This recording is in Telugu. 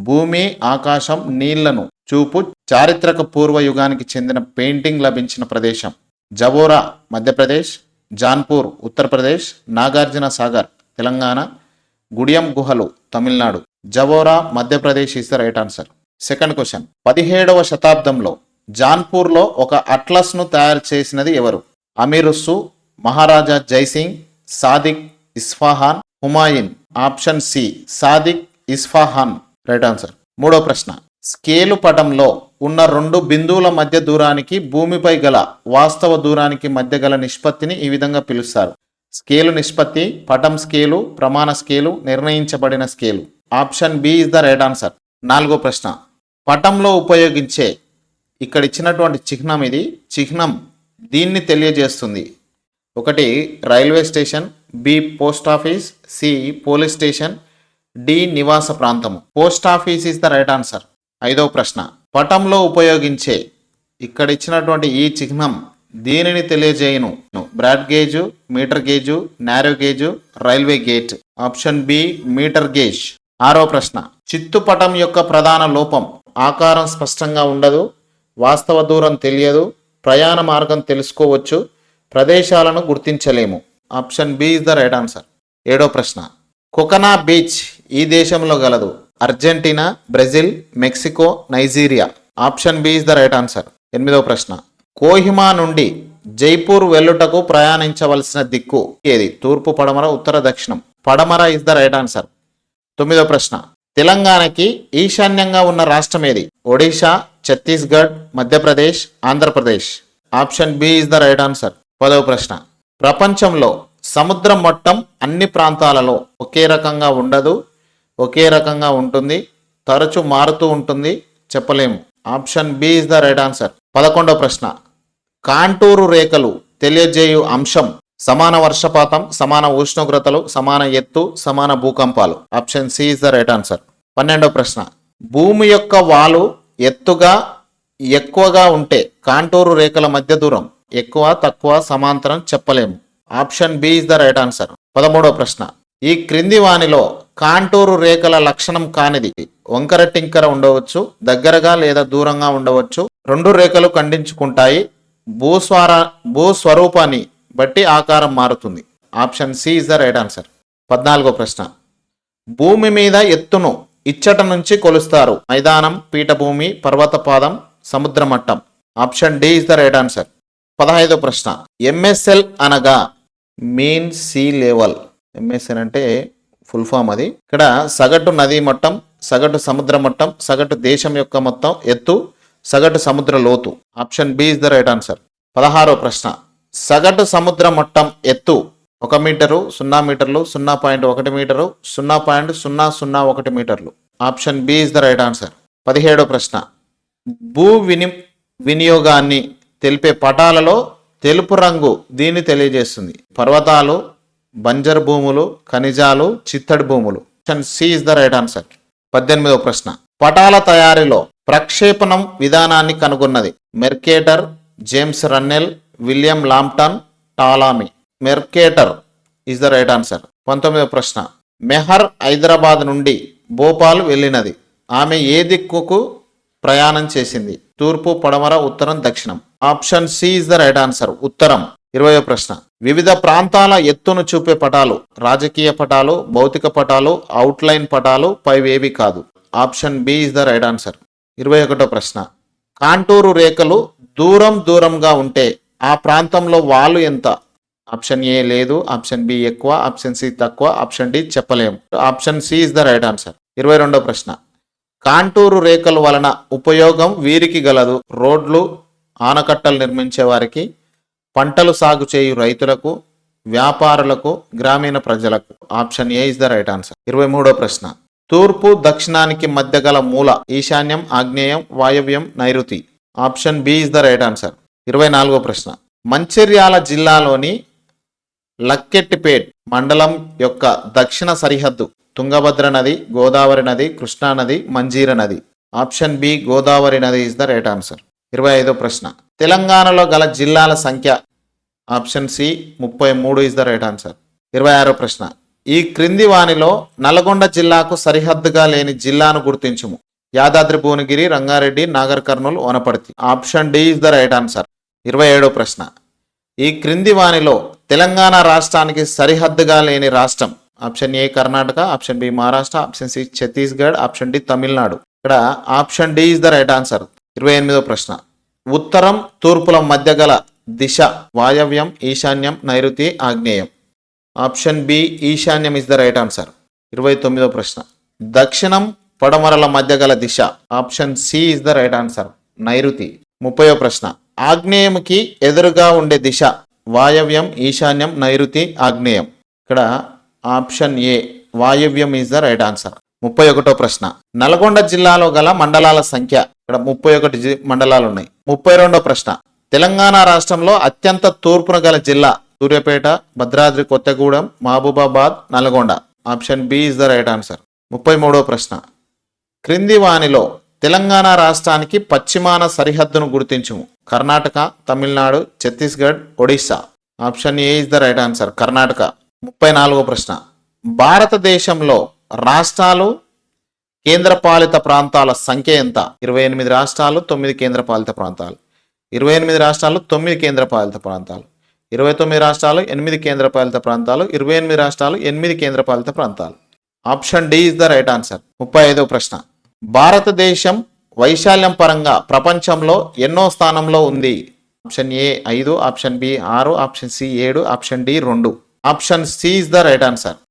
భూమి ఆకాశం నీళ్లను చూపు చారిత్రక పూర్వ యుగానికి చెందిన పెయింటింగ్ లభించిన ప్రదేశం. జవోరా మధ్యప్రదేశ్, జాన్పూర్ ఉత్తరప్రదేశ్, నాగార్జున సాగర్ తెలంగాణ, గుడియం గుహలు Tamil Nadu. Jaora Madhya Pradesh is the right answer. Second question, 17వ శతాబ్దంలో జాన్పూర్లో ఒక అట్లస్ను తయారు చేసినది ఎవరు? అమీరుస్సు, Maharaja Jai Singh, Sadiq Isfahani, Humayun. Option C Sadiq Isfahani right answer. మూడో ప్రశ్న, స్కేలు పటంలో ఉన్న రెండు బిందువుల మధ్య దూరానికి భూమిపై గల వాస్తవ దూరానికి మధ్య గల నిష్పత్తిని ఈ విధంగా పిలుస్తారు. స్కేలు నిష్పత్తి, పటం స్కేలు, ప్రమాణ స్కేలు, నిర్ణయించబడిన scale. Option B is the right answer. నాలుగో ప్రశ్న, పటంలో ఉపయోగించే ఇక్కడ ఇచ్చినటువంటి చిహ్నం, ఇది చిహ్నం దీన్ని తెలియజేస్తుంది. ఒకటి railway station, B post office, C police station, D నివాస ప్రాంతము. Post office is the right answer. ఐదవ ప్రశ్న, పటంలో ఉపయోగించే ఇక్కడ ఇచ్చినటువంటి ఈ చిహ్నం దీనిని తెలియజేయును. Broad gauge, metre gauge, narrow gauge, railway gate. Option B metre gauge. ఆరో ప్రశ్న, చిత్తుపటం యొక్క ప్రధాన లోపం ఆకారం స్పష్టంగా ఉండదు, వాస్తవ దూరం తెలియదు, ప్రయాణ మార్గం తెలుసుకోవచ్చు, ప్రదేశాలను గుర్తించలేము. Option B is the right answer. ఏడో ప్రశ్న, కొకనా బీచ్ ఈ దేశంలో గలదు? Argentina, Brazil, Mexico, Nigeria. Option B is the right answer. ఎనిమిదో ప్రశ్న, కోహిమా నుండి జైపూర్ వెల్లుటకు ప్రయాణించవలసిన దిక్కు ఏది? తూర్పు, పడమర, ఉత్తర, దక్షిణం. పడమర ఇస్ ద రైట్ ఆన్సర్. తొమ్మిదో ప్రశ్న, తెలంగాణకి ఈశాన్యంగా ఉన్న రాష్ట్రం ఏది? Odisha, Chhattisgarh, Madhya Pradesh, Andhra Pradesh. Option B is the right answer. పదవ ప్రశ్న, ప్రపంచంలో సముద్ర మట్టం అన్ని ప్రాంతాలలో ఒకే రకంగా ఉండదు, ఒకే రకంగా ఉంటుంది, తరచు మారుతూ ఉంటుంది, చెప్పలేము. Option B is the right answer. 11వ ప్రశ్న, కాంటూరు రేఖలు తెలియజేయు అంశం సమాన వర్షపాతం, సమాన ఉష్ణోగ్రతలు, సమాన ఎత్తు, సమాన భూకంపాలు. Option C is the right answer. 12వ ప్రశ్న, భూమి యొక్క వాలు ఎత్తుగా ఎక్కువగా ఉంటే కాంటూరు రేఖల మధ్య దూరం ఎక్కువ, తక్కువ, సమాంతరం, చెప్పలేము. Option B is the right answer. 13వ ప్రశ్న, ఈ క్రింది వానిలో కాంటూరు రేఖల లక్షణం కానిది? వంకర టింకర ఉండవచ్చు, దగ్గరగా లేదా దూరంగా ఉండవచ్చు, రెండు రేఖలు ఖండించుకుంటాయి, భూస్వరూపాన్ని బట్టి ఆకారం మారుతుంది. Option C is the right answer. 14వ ప్రశ్న, భూమి మీద ఎత్తును ఇచ్చట నుంచి కొలుస్తారు? మైదానం, పీఠభూమి, పర్వతపాదం, సముద్ర మట్టం. Option D is the right answer. 15వ ప్రశ్న, ఎంఎస్ఎల్ అనగా మీన్ సీ లెవెల్. ఎంఎస్ఎల్ అంటే ఫుల్ ఫామ్ అది. ఇక్కడ సగటు నదీ మట్టం, సగటు సముద్ర మట్టం, సగటు దేశం యొక్క మొత్తం ఎత్తు, సగటు సముద్ర లోతు. Option B is the right answer. 16వ ప్రశ్న, సగటు సముద్ర మట్టం ఎత్తు 1 మీటరు, 0 మీటర్లు, 0.1 మీటరు, 0.001 మీటర్లు. Option B is the right answer. 17వ ప్రశ్న, భూ వినియోగాన్ని తెలిపే పటాలలో తెలుపు రంగు దీన్ని తెలియజేస్తుంది? పర్వతాలు, బంజరు భూములు, ఖనిజాలు, చిత్తడి భూములు. Option C is the right answer. 18వ ప్రశ్న, పటాల తయారీలో ప్రక్షేపణం విధానాన్ని కనుగొన్నది? Mercator, James Rennell, William Lambton, Ptolemy. Mercator is the right answer. 19వ ప్రశ్న, మెహర్ హైదరాబాద్ నుండి భోపాల్ వెళ్ళినది. ఆమె ఏ దిక్కుకు ప్రయాణం చేసింది? తూర్పు, పడమర, ఉత్తరం, దక్షిణం. Option C is the right answer, ఉత్తరం. 20వ ప్రశ్న, వివిధ ప్రాంతాల ఎత్తును చూపే పటాలు? రాజకీయ పటాలు, భౌతిక పటాలు, అవుట్లైన్ పటాలు, పైవేవి కాదు. Option B is the right answer. 21వ ప్రశ్న, కాంటూరు రేఖలు దూరంగా ఉంటే ఆ ప్రాంతంలో వాలు ఎంత? ఆప్షన్ ఏ లేదు, ఆప్షన్ బి ఎక్కువ, ఆప్షన్ సి తక్కువ, ఆప్షన్ డి చెప్పలేము. Option C is the right answer. 22వ ప్రశ్న, కాంటూరు రేఖల వలన ఉపయోగం వీరికి గలదు? రోడ్లు, ఆనకట్టలు నిర్మించే వారికి, పంటలు సాగు చేయు రైతులకు, వ్యాపారులకు, గ్రామీణ ప్రజలకు. Option A is the right answer. 23వ ప్రశ్న, తూర్పు దక్షిణానికి మధ్య గల మూల? ఈశాన్యం, ఆగ్నేయం, వాయవ్యం, నైరుతి. Option B is the right answer. 24వ ప్రశ్న, మంచిర్యాల జిల్లాలోని లక్కెట్టిపేట్ మండలం యొక్క దక్షిణ సరిహద్దు? తుంగభద్ర నది, గోదావరి నది, కృష్ణా నది, మంజీర నది. ఆప్షన్ బి గోదావరి నది ఇస్ ద రైట్ ఆన్సర్. 25వ ప్రశ్న, తెలంగాణలో గల జిల్లాల సంఖ్య? Option C 33 is the right answer. 26వ ప్రశ్న, ఈ క్రింది వానిలో నల్గొండ జిల్లాకు సరిహద్దుగా లేని జిల్లాను గుర్తించుము. Yadadri Bhuvanagiri, Rangareddy, Nagar Kurnool, Wanaparthy. Option D is the right answer. 27వ ప్రశ్న. ఈ క్రింది వానిలో తెలంగాణ రాష్ట్రానికి సరిహద్దుగా లేని రాష్ట్రం. Option A Karnataka, option B Maharashtra, option C Chhattisgarh, option D Tamil Nadu. ఇక్కడ option D is the right answer. 28వ ప్రశ్న. ఉత్తరం తూర్పుల మధ్య గల దిశ వాయవ్యం, ఈశాన్యం, నైరుతి, ఆగ్నేయం. ఆప్షన్ బి ఈశాన్యం ఇస్ ద రైట్ ఆన్సర్. 29వ ప్రశ్న. దక్షిణం పడమరల మధ్య గల దిశ. Option C is the right answer, నైరుతి. 30వ ప్రశ్న. ఆగ్నేయంకి ఎదురుగా ఉండే దిశ వాయవ్యం, ఈశాన్యం, నైరుతి, ఆగ్నేయం. ఇక్కడ ఆప్షన్ ఏ వాయవ్యం ఇస్ ద రైట్ ఆన్సర్. 31వ ప్రశ్న. నల్గొండ జిల్లాలో గల మండలాల సంఖ్య. ఇక్కడ 31 మండలాలు ఉన్నాయి. 32వ ప్రశ్న. తెలంగాణ రాష్ట్రంలో అత్యంత తూర్పున గల జిల్లా. Suryapet, Bhadradri Kothagudem, Mahabubabad, Nalgonda. Option B is the right answer. 33వ ప్రశ్న. క్రింది వానిలో తెలంగాణ రాష్ట్రానికి పశ్చిమాన సరిహద్దును గుర్తించుము. Karnataka, Tamil Nadu, Chhattisgarh, Odisha. Option A is the right answer, Karnataka. 34వ ప్రశ్న. భారతదేశంలో రాష్ట్రాలు, కేంద్రపాలిత ప్రాంతాల సంఖ్య ఎంత? 28 రాష్ట్రాలు, 9 కేంద్రపాలిత ప్రాంతాలు. 28 రాష్ట్రాలు, 9 కేంద్రపాలిత ప్రాంతాలు. 29 రాష్ట్రాలు, 8 కేంద్రపాలిత ప్రాంతాలు. 28 రాష్ట్రాలు, 8 కేంద్రపాలిత ప్రాంతాలు. Option D is the right answer. 35వ ప్రశ్న. భారతదేశం వైశాల్యం పరంగా ప్రపంచంలో ఎన్నో స్థానంలో ఉంది? Option A 5, option B 6, option C 7, option D 2. Option C is the right answer.